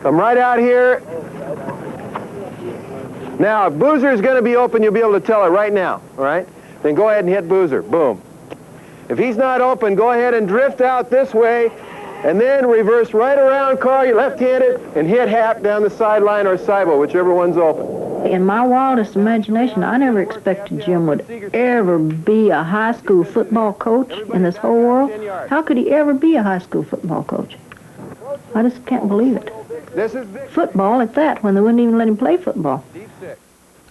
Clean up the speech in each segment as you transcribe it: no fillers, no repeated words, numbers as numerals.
Come right out here. Now, if Boozer is going to be open, you'll be able to tell it right now, all right? Then go ahead and hit Boozer. Boom. If he's not open, go ahead and drift out this way, and then reverse right around, Carl, you're left-handed, and hit Hap down the sideline or sidewall, whichever one's open. In my wildest imagination, I never expected Jim would ever be a high school football coach in this whole world. How could he ever be a high school football coach? I just can't believe it. Football at that, when they wouldn't even let him play football.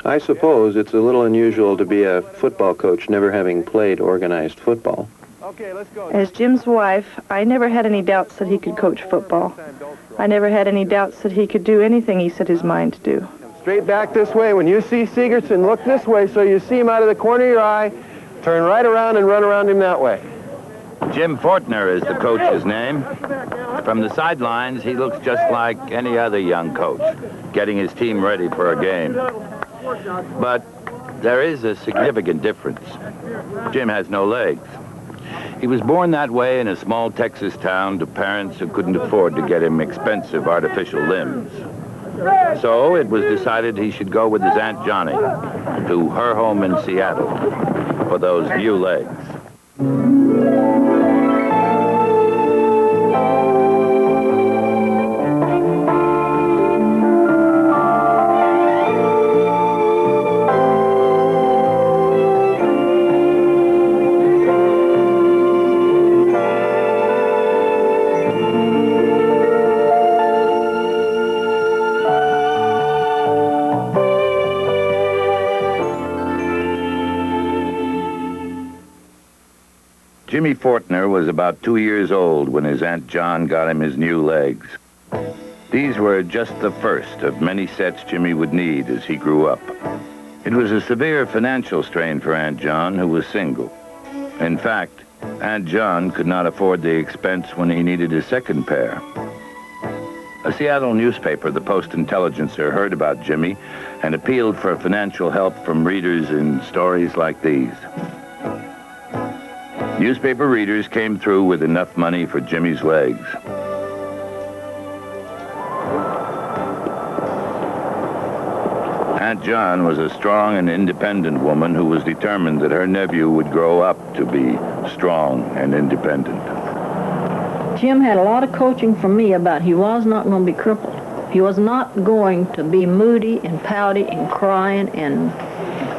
I suppose it's a little unusual to be a football coach never having played organized football. As Jim's wife, I never had any doubts that he could coach football. I never had any doubts that he could do anything he set his mind to do. Straight back this way. When you see Segerson, look this way so you see him out of the corner of your eye. Turn right around and run around him that way. Jim Fortner is the coach's name. From the sidelines, he looks just like any other young coach, getting his team ready for a game. But there is a significant difference. Jim has no legs. He was born that way in a small Texas town to parents who couldn't afford to get him expensive artificial limbs. So it was decided he should go with his Aunt Johnny to her home in Seattle for those few legs. Jimmie Fortner was about 2 years old when his Aunt John got him his new legs. These were just the first of many sets Jimmy would need as he grew up. It was a severe financial strain for Aunt John, who was single. In fact, Aunt John could not afford the expense when he needed a second pair. A Seattle newspaper, the Post-Intelligencer, heard about Jimmy and appealed for financial help from readers in stories like these. Newspaper readers came through with enough money for Jimmy's legs. Aunt John was a strong and independent woman who was determined that her nephew would grow up to be strong and independent. Jim had a lot of coaching from me about he was not going to be crippled. He was not going to be moody and pouty and crying and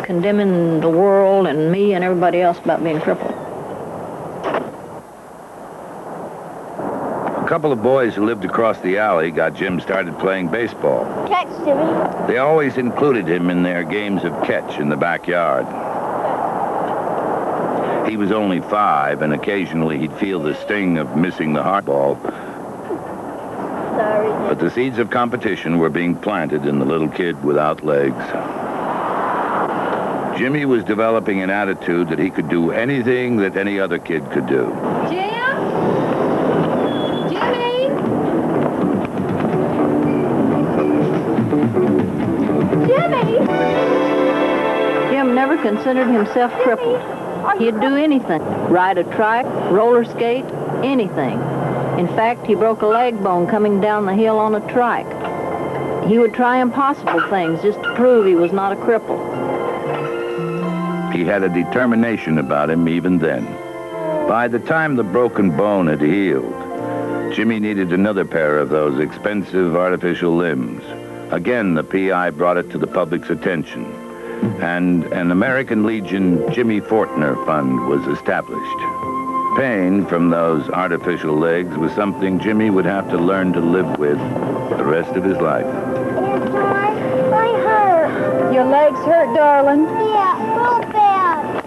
condemning the world and me and everybody else about being crippled. A couple of boys who lived across the alley got Jim started playing baseball. Catch, Jimmy. They always included him in their games of catch in the backyard. He was only 5, and occasionally he'd feel the sting of missing the hardball. Sorry. But the seeds of competition were being planted in the little kid without legs. Jimmy was developing an attitude that he could do anything that any other kid could do. Jim? Jim never considered himself crippled. He'd do anything. Ride a trike, roller skate, anything. In fact, he broke a leg bone coming down the hill on a trike. He would try impossible things just to prove he was not a cripple. He had a determination about him even then. By the time the broken bone had healed, Jimmy needed another pair of those expensive artificial limbs. Again, the PI brought it to the public's attention, and an American Legion Jimmie Fortner Fund was established. Pain from those artificial legs was something Jimmy would have to learn to live with the rest of his life. I hurt. Your legs hurt, darling? Yeah, so bad.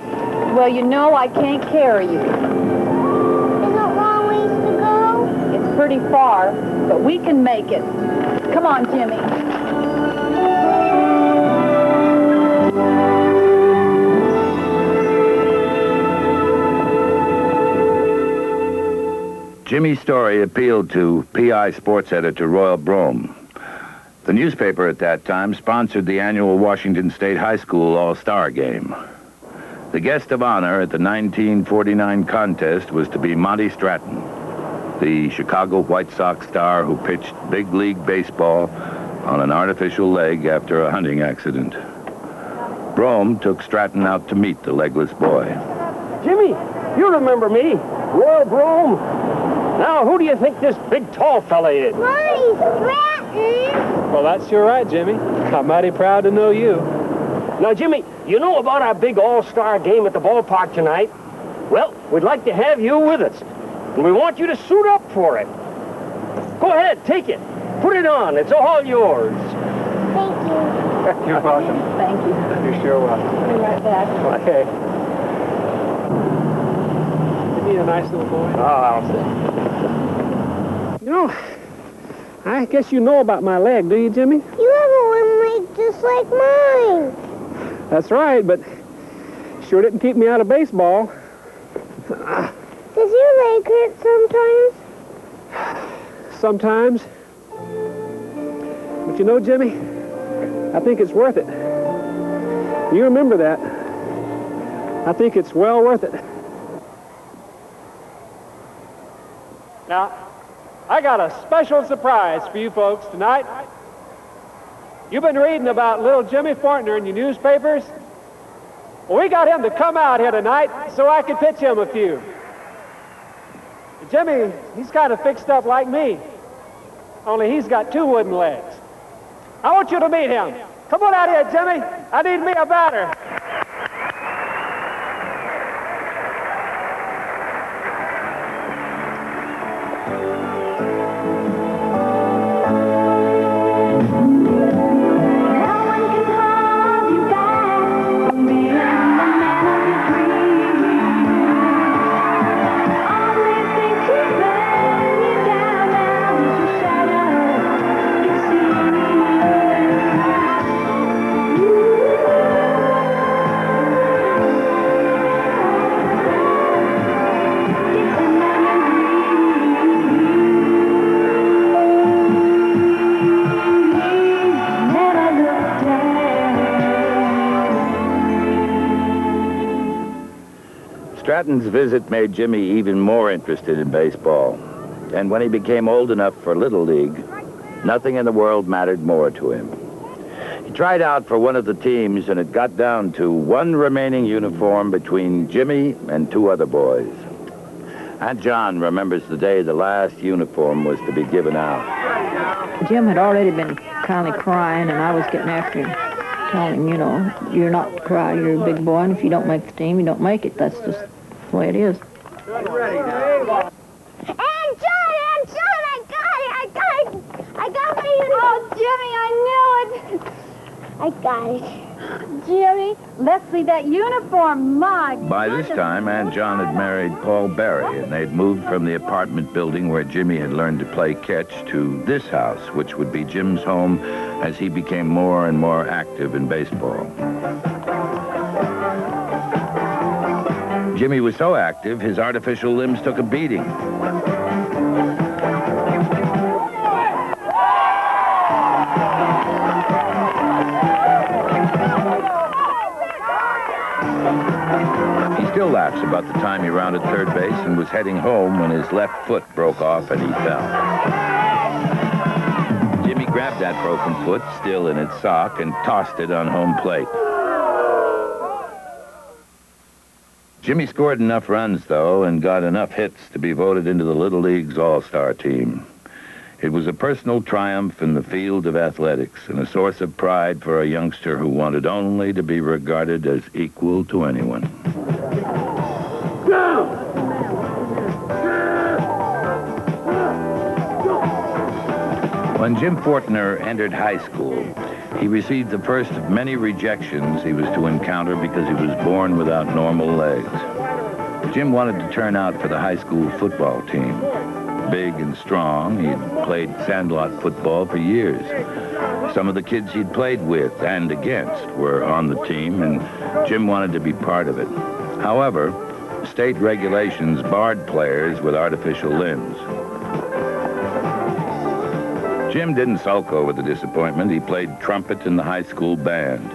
Well, you know I can't carry you. Is it long ways to go? It's pretty far, but we can make it. Come on, Jimmy. Jimmy's story appealed to PI sports editor Royal Brome. The newspaper at that time sponsored the annual Washington State High School All-Star Game. The guest of honor at the 1949 contest was to be Monty Stratton. the Chicago White Sox star who pitched big league baseball on an artificial leg after a hunting accident. Brome took Stratton out to meet the legless boy. Jimmy, you remember me. Royal Brome. Now, who do you think this big, tall fella is? Ronnie Stratton. Well, that's sure right, Jimmy. I'm mighty proud to know you. Now, Jimmy, you know about our big all-star game at the ballpark tonight? Well, we'd like to have you with us. And we want you to suit up for it. Go ahead, take it. Put it on. It's all yours. Thank you. You're welcome. Thank you. You're sure welcome. I'll be right back. Okay. Isn't he a nice little boy? Oh, I'll say. You know, I guess you know about my leg, do you, Jimmy? You have a one leg just like mine. That's right, but sure didn't keep me out of baseball. Does your leg hurt sometimes? Sometimes. But you know, Jimmy, I think it's worth it. You remember that. I think it's well worth it. Now, I got a special surprise for you folks tonight. You've been reading about little Jimmie Fortner in your newspapers. Well, we got him to come out here tonight so I could pitch him a few. Jimmy, he's kind of fixed up like me, only he's got two wooden legs. I want you to meet him. Come on out here, Jimmy. I need me a batter. Stratton's visit made Jimmy even more interested in baseball. And when he became old enough for Little League, nothing in the world mattered more to him. He tried out for one of the teams, and it got down to one remaining uniform between Jimmy and two other boys. Aunt John remembers the day the last uniform was to be given out. Jim had already been kind of crying, and I was getting after him, telling him, you know, you're not to cry, you're a big boy, and if you don't make the team, you don't make it. That's just the way it is. And John, I got my uniform. Oh, Jimmy, I knew it. I got it. Jimmy, let's see that uniform. My By this time, Aunt John had married Paul Barry, and they'd moved from the apartment building where Jimmy had learned to play catch to this house, which would be Jim's home as he became more and more active in baseball. Jimmy was so active, his artificial limbs took a beating. He still laughs about the time he rounded third base and was heading home when his left foot broke off and he fell. Jimmy grabbed that broken foot, still in its sock, and tossed it on home plate. Jimmy scored enough runs, though, and got enough hits to be voted into the Little League's All-Star team. It was a personal triumph in the field of athletics and a source of pride for a youngster who wanted only to be regarded as equal to anyone. When Jim Fortner entered high school, he received the first of many rejections he was to encounter because he was born without normal legs. Jim wanted to turn out for the high school football team. Big and strong, he'd played sandlot football for years. Some of the kids he'd played with and against were on the team, and Jim wanted to be part of it. However, state regulations barred players with artificial limbs. Jim didn't sulk over the disappointment. He played trumpet in the high school band.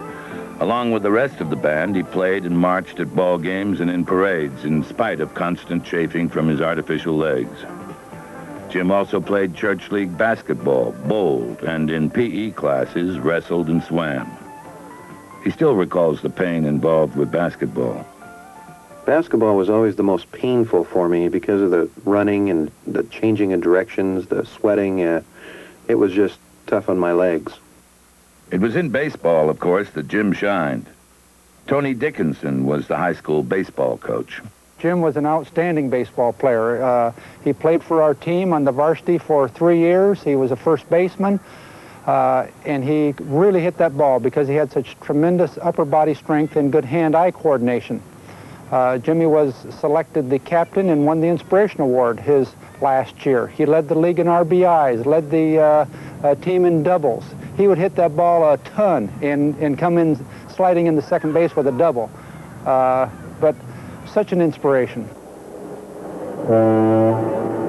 Along with the rest of the band, he played and marched at ball games and in parades, in spite of constant chafing from his artificial legs. Jim also played church league basketball, bowled, and in PE classes wrestled and swam. He still recalls the pain involved with basketball. Basketball was always the most painful for me because of the running and the changing of directions, the sweating. It was just tough on my legs. It was in baseball, of course, that Jim shined. Tony Dickinson was the high school baseball coach. Jim was an outstanding baseball player. He played for our team on the varsity for 3 years. He was a first baseman, and he really hit that ball because he had such tremendous upper body strength and good hand-eye coordination. Jimmie was selected the captain and won the Inspiration Award his last year. He led the league in RBIs, led the team in doubles. He would hit that ball a ton and come in sliding into second base with a double. But such an inspiration.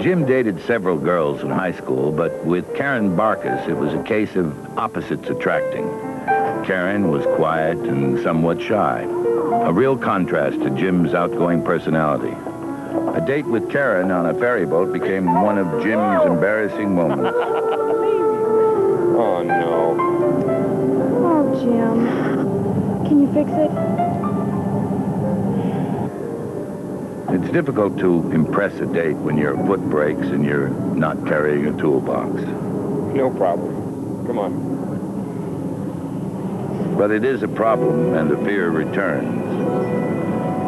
Jim dated several girls in high school, but with Karen Barkas, it was a case of opposites attracting. Karen was quiet and somewhat shy, a real contrast to Jim's outgoing personality. A date with Karen on a ferry boat became one of Jim's embarrassing moments. Oh, no. Oh, Jim. Can you fix it? It's difficult to impress a date when your foot breaks and you're not carrying a toolbox. No problem. Come on. But it is a problem, and the fear returns.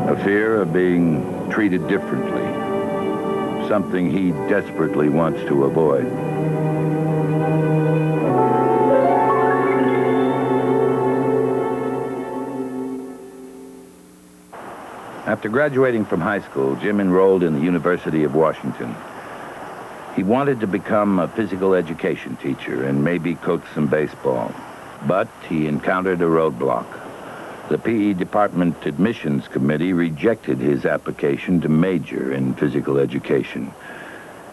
A fear of being treated differently. Something he desperately wants to avoid. After graduating from high school, Jim enrolled in the University of Washington. He wanted to become a physical education teacher and maybe coach some baseball. But he encountered a roadblock. The PE department admissions committee rejected his application to major in physical education.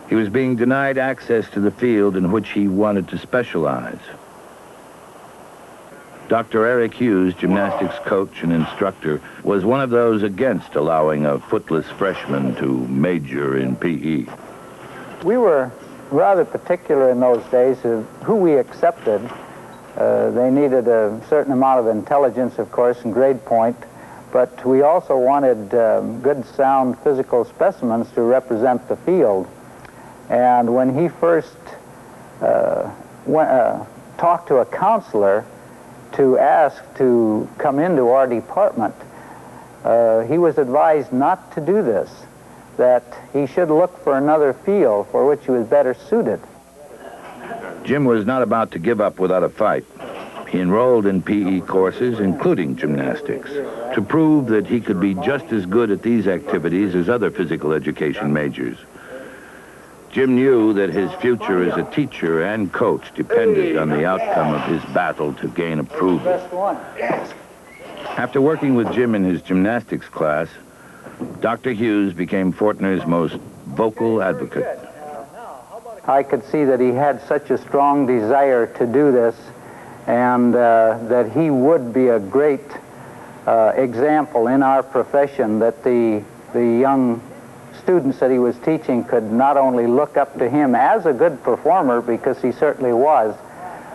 He was being denied access to the field in which he wanted to specialize. Dr. Eric Hughes, gymnastics coach and instructor, was one of those against allowing a footless freshman to major in PE. We were rather particular in those days of who we accepted. They needed a certain amount of intelligence, of course, and grade point, but we also wanted good, sound physical specimens to represent the field. And when he first talked to a counselor to ask to come into our department, he was advised not to do this, that he should look for another field for which he was better suited. Jim was not about to give up without a fight. He enrolled in PE courses, including gymnastics, to prove that he could be just as good at these activities as other physical education majors. Jim knew that his future as a teacher and coach depended on the outcome of his battle to gain approval. After working with Jim in his gymnastics class, Dr. Hughes became Fortner's most vocal advocate. I could see that he had such a strong desire to do this, and that he would be a great example in our profession, that the young students that he was teaching could not only look up to him as a good performer, because he certainly was,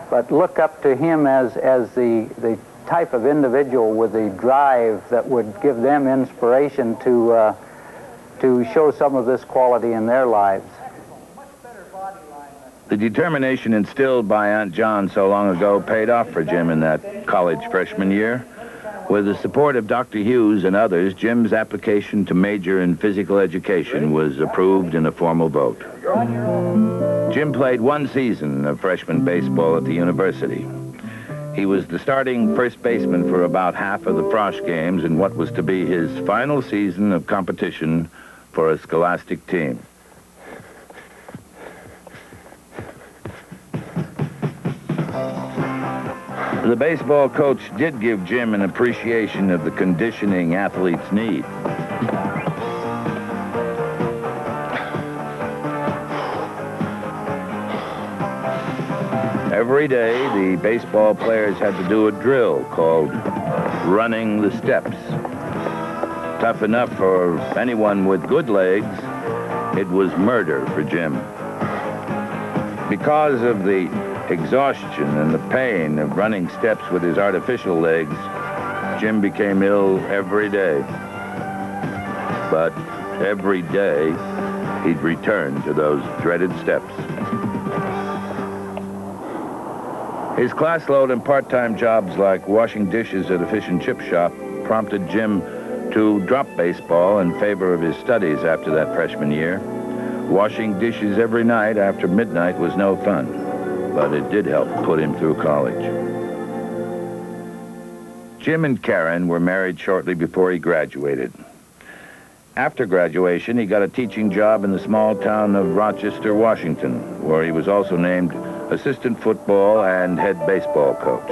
but look up to him as the type of individual with the drive that would give them inspiration to show some of this quality in their lives. The determination instilled by Aunt John so long ago paid off for Jim in that college freshman year. With the support of Dr. Hughes and others, Jim's application to major in physical education was approved in a formal vote. Jim played one season of freshman baseball at the university. He was the starting first baseman for about half of the Frosh games in what was to be his final season of competition for a scholastic team. The baseball coach did give Jim an appreciation of the conditioning athletes need. Every day, the baseball players had to do a drill called running the steps. Tough enough for anyone with good legs, it was murder for Jim. Because of the exhaustion and the pain of running steps with his artificial legs, Jim became ill every day. But every day, he'd return to those dreaded steps. His class load and part-time jobs like washing dishes at a fish and chip shop prompted Jim to drop baseball in favor of his studies after that freshman year. Washing dishes every night after midnight was no fun, but it did help put him through college. Jim and Karen were married shortly before he graduated. After graduation, he got a teaching job in the small town of Rochester, Washington, where he was also named assistant football and head baseball coach.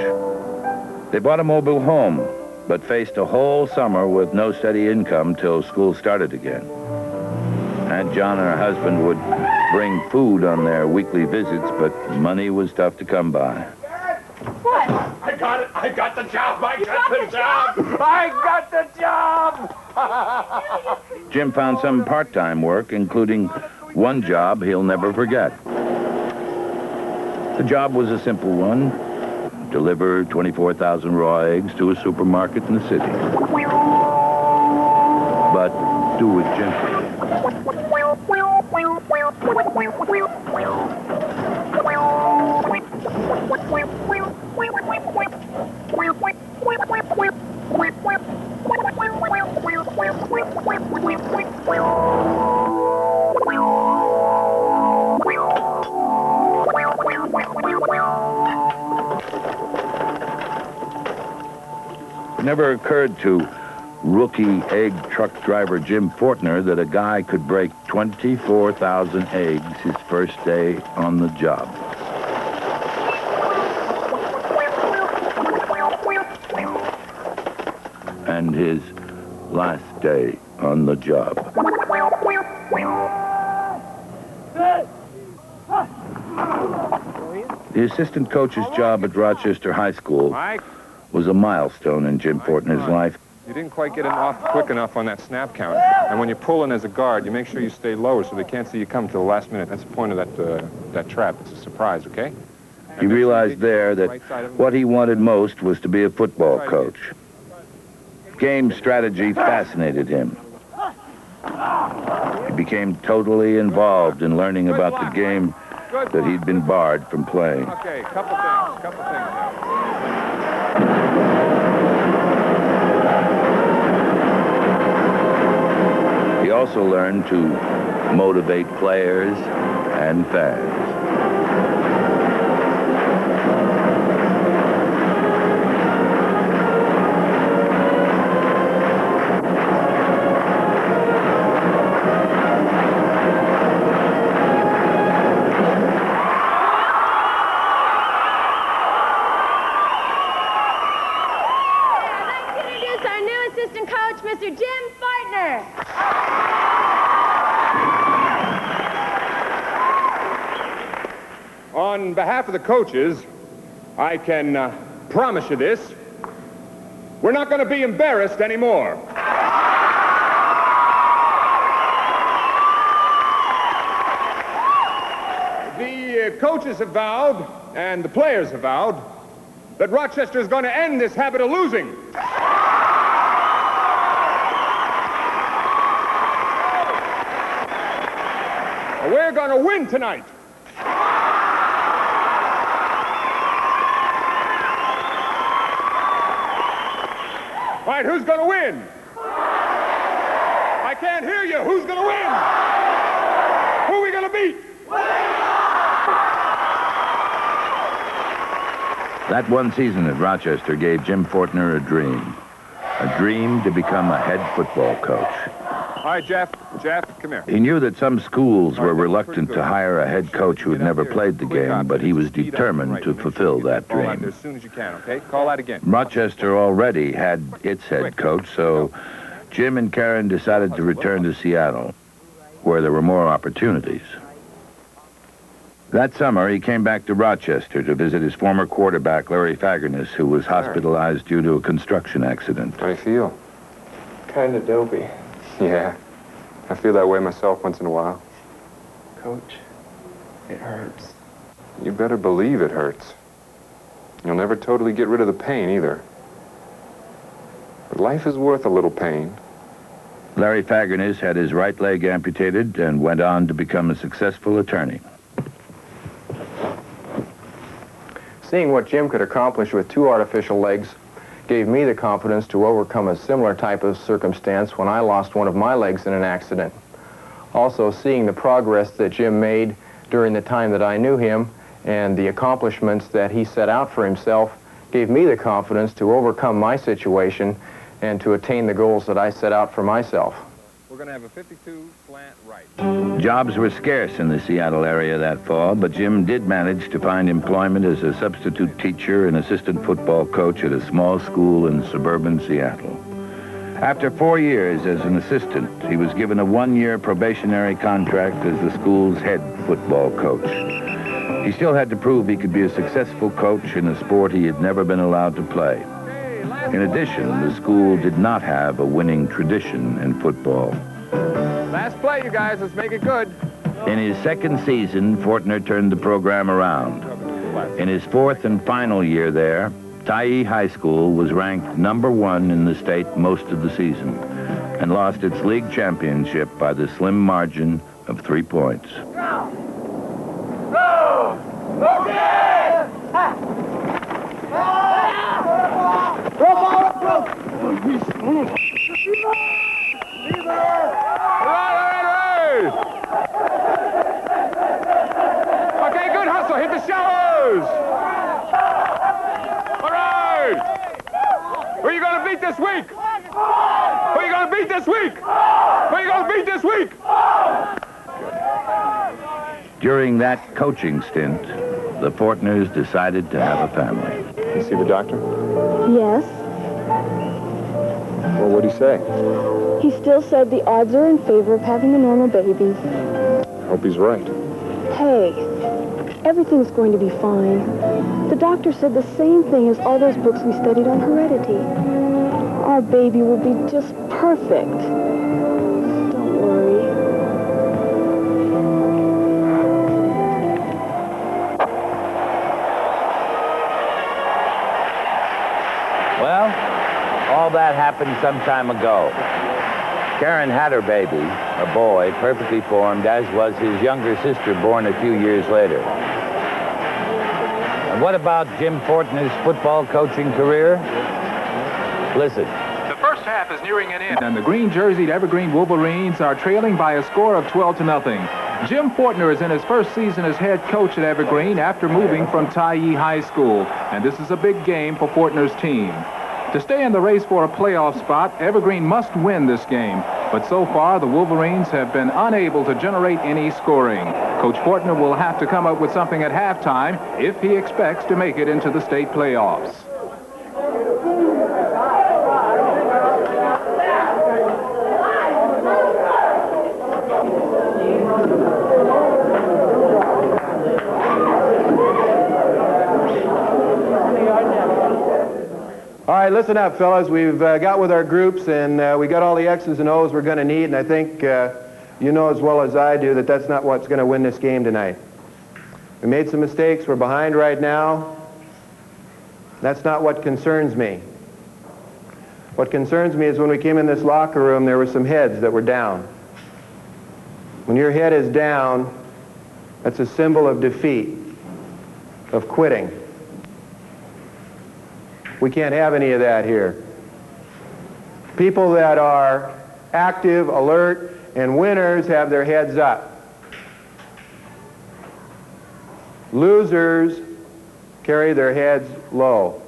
They bought a mobile home, but faced a whole summer with no steady income till school started again. Aunt John and her husband would bring food on their weekly visits, but money was tough to come by. What? I got it. I got the job. I got the job. I got the job. Jim found some part-time work, including one job he'll never forget. The job was a simple one. Deliver 24,000 raw eggs to a supermarket in the city. But do it gently. It never occurred to rookie egg truck driver Jimmie Fortner that a guy could break 24,000 eggs his first day on the job. And his last day on the job. The assistant coach's job at Rochester High School was a milestone in Jimmie Fortner's life. You didn't quite get him off quick enough on that snap count. And when you pull in as a guard, you make sure you stay lower so they can't see you come till the last minute. That's the point of that trap. It's a surprise, okay? He realized there that what he wanted most was to be a football coach. Game strategy fascinated him. He became totally involved in learning about the game that he'd been barred from playing. Okay, couple things now. He also learned to motivate players and fans. Mr. Jimmie Fortner. On behalf of the coaches, I can promise you this. We're not going to be embarrassed anymore. The coaches have vowed, and the players have vowed, that Rochester is going to end this habit of losing. We're going to win tonight. All right, who's going to win? I can't hear you. Who's going to win? Who are we going to beat? That one season at Rochester gave Jimmie Fortner a dream to become a head football coach. All right, Jeff, come here. He knew that some schools were reluctant to hire a head coach who had never played the game, but he was determined to fulfill that dream. As soon as you can, okay? Call out again. Rochester already had its head coach, so Jim and Karen decided to return to Seattle, where there were more opportunities. That summer, he came back to Rochester to visit his former quarterback, Larry Fagerness, who was hospitalized due to a construction accident. How do you feel? Kind of dopey. Yeah, I feel that way myself once in a while. Coach, it hurts. You better believe it hurts. You'll never totally get rid of the pain either. But life is worth a little pain. Larry Fagernes had his right leg amputated and went on to become a successful attorney. Seeing what Jim could accomplish with 2 artificial legs gave me the confidence to overcome a similar type of circumstance when I lost one of my legs in an accident. Also, seeing the progress that Jim made during the time that I knew him and the accomplishments that he set out for himself gave me the confidence to overcome my situation and to attain the goals that I set out for myself. We're going to have a 52 slant right. Jobs were scarce in the Seattle area that fall, but Jim did manage to find employment as a substitute teacher and assistant football coach at a small school in suburban Seattle. After 4 years as an assistant, he was given a 1-year probationary contract as the school's head football coach. He still had to prove he could be a successful coach in a sport he had never been allowed to play. In addition, the school did not have a winning tradition in football. Last play, you guys. Let's make it good. In his second season, Fortner turned the program around. In his 4th and final year there, Tyee High School was ranked #1 in the state most of the season and lost its league championship by the slim margin of 3 points. Okay, good hustle. Hit the shallows. All right. Who are you going to beat this week? Who are you going to beat this week? Who are you going to beat this week? During that coaching stint, the Fortners decided to have a family. You see the doctor? Yes. Well, what'd he say? He still said the odds are in favor of having a normal baby. Hope he's right. Hey, everything's going to be fine. The doctor said the same thing as all those books we studied on heredity. Our baby will be just perfect. Don't worry. Well, all that happened some time ago. Karen had her baby, a boy, perfectly formed, as was his younger sister, born a few years later. And what about Jim Fortner's football coaching career? Listen. The first half is nearing an end, and the green-jerseyed Evergreen Wolverines are trailing by a score of 12-0. Jim Fortner is in his first season as head coach at Evergreen after moving from Tyee High School, and this is a big game for Fortner's team. To stay in the race for a playoff spot, Evergreen must win this game. But so far, the Wolverines have been unable to generate any scoring. Coach Fortner will have to come up with something at halftime if he expects to make it into the state playoffs. All right, listen up, fellas. We've got with our groups, and we got all the X's and O's we're going to need, and I think you know as well as I do that that's not what's going to win this game tonight. We made some mistakes. We're behind right now. That's not what concerns me. What concerns me is when we came in this locker room, there were some heads that were down. When your head is down, that's a symbol of defeat, of quitting. We can't have any of that here. People that are active, alert, and winners have their heads up. Losers carry their heads low.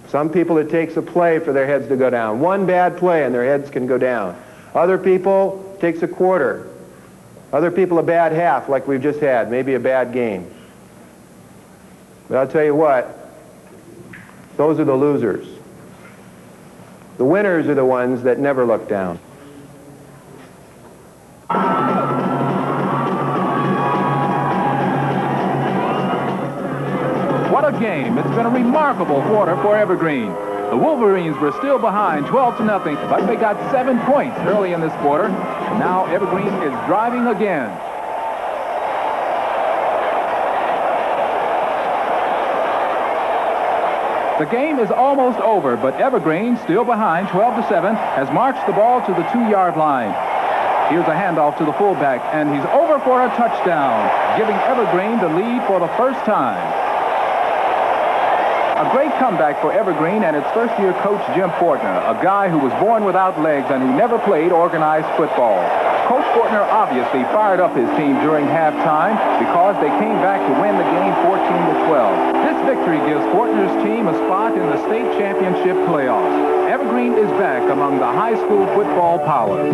Some people, it takes a play for their heads to go down. One bad play and their heads can go down. Other people, it takes a quarter. Other people, a bad half like we've just had, maybe a bad game. But I'll tell you what, those are the losers. The winners are the ones that never look down. What a game. It's been a remarkable quarter for Evergreen. The Wolverines were still behind 12-0, but they got 7 points early in this quarter. And now Evergreen is driving again. The game is almost over, but Evergreen, still behind 12-7, has marched the ball to the 2-yard line. Here's a handoff to the fullback, and he's over for a touchdown, giving Evergreen the lead for the first time. A great comeback for Evergreen and its first-year coach, Jim Fortner, a guy who was born without legs and who never played organized football. Coach Fortner obviously fired up his team during halftime because they came back to win the game 14-12. This victory gives Fortner's team a spot in the state championship playoffs. Evergreen is back among the high school football powers.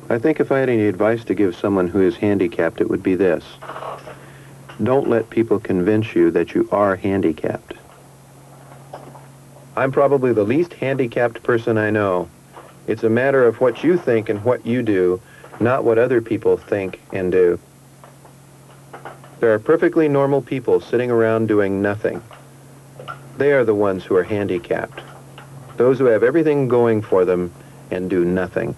I think if I had any advice to give someone who is handicapped, it would be this. Don't let people convince you that you are handicapped. I'm probably the least handicapped person I know. It's a matter of what you think and what you do, not what other people think and do. There are perfectly normal people sitting around doing nothing. They are the ones who are handicapped. Those who have everything going for them and do nothing.